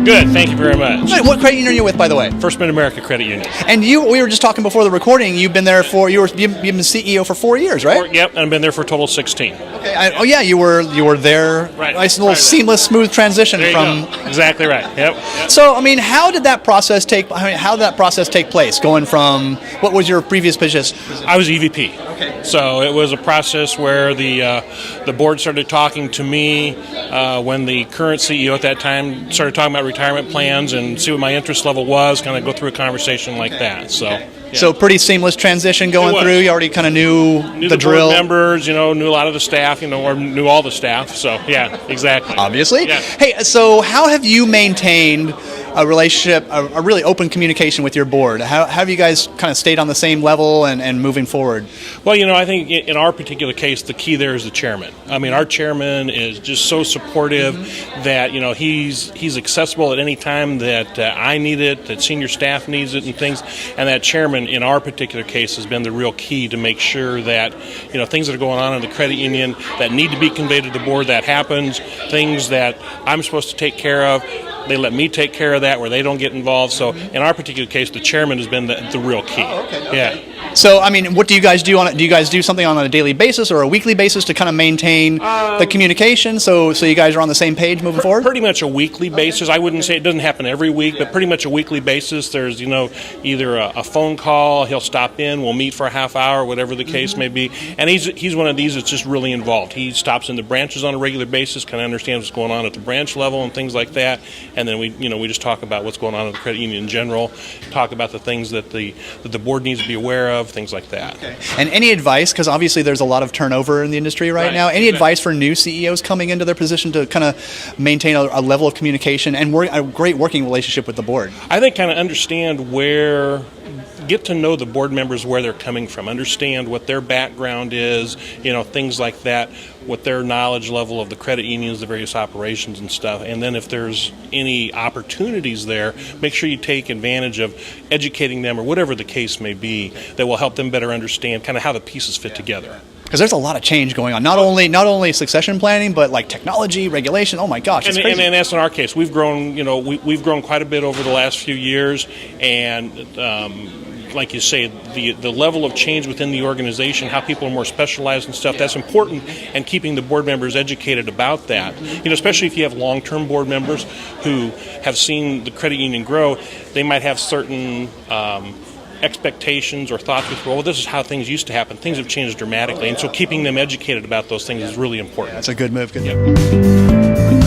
Good, thank you very much. Good. What credit union are you with, by the way? First Mid-America Credit Union. And we were just talking before the recording. You've been there you've been CEO for 4 years, right? Yep, and I've been there for a total of 16. Okay. You were there. Right. Nice little seamless, smooth transition There you from. go. Exactly right. Yep. So, how did that process take place? Going from what was your previous position? I was EVP. Okay. So it was a process where the board started talking to me when the current CEO at that time started talking about retirement plans and see what my interest level was, kind of go through a conversation like that. So. Yeah. So pretty seamless transition going through. You already kind of knew the drill. Board members, knew a lot of the staff, or knew all the staff. So yeah, exactly. Obviously. Yeah. Hey, so how have you maintained a relationship, a really open communication with your board? How have you guys kind of stayed on the same level and moving forward? Well, I think in our particular case, the key there is the chairman. Our chairman is just so supportive that, he's accessible at any time that I need it, that senior staff needs it and things. And that chairman, in our particular case, has been the real key to make sure that, things that are going on in the credit union that need to be conveyed to the board, that happens, things that I'm supposed to take care of, they let me take care of that where they don't get involved. So in our particular case, the chairman has been the real key. Oh, okay. Yeah. So, what do you guys do do you guys do something on a daily basis or a weekly basis to kind of maintain the communication so you guys are on the same page moving forward? Pretty much a weekly basis. I wouldn't say it doesn't happen every week, but pretty much a weekly basis. There's, either a phone call, he'll stop in, we'll meet for a half hour, whatever the case may be. And he's one of these that's just really involved. He stops in the branches on a regular basis, kind of understands what's going on at the branch level and things like that. And then we just talk about what's going on at the credit union in general, talk about the things that the board needs to be aware of, things like that. Okay. And any advice, because obviously there's a lot of turnover in the industry right now, any advice for new CEOs coming into their position to kind of maintain a level of communication and a great working relationship with the board? I think kind of understand get to know the board members, where they're coming from, understand what their background is, things like that, what their knowledge level of the credit unions, the various operations and stuff. And then if there's any opportunities there, make sure you take advantage of educating them or whatever the case may be that will help them better understand kind of how the pieces fit together. Because there's a lot of change going on, not only succession planning, but like technology, regulation. Oh my gosh, it's crazy. And that's in our case. We've grown, we've grown quite a bit over the last few years, and like you say, the level of change within the organization, how people are more specialized and stuff, that's important, and keeping the board members educated about that. Especially if you have long-term board members who have seen the credit union grow, they might have certain expectations or thoughts with, well, this is how things used to happen. Things have changed dramatically, and so keeping them educated about those things is really important. That's a good move. Good. Yep.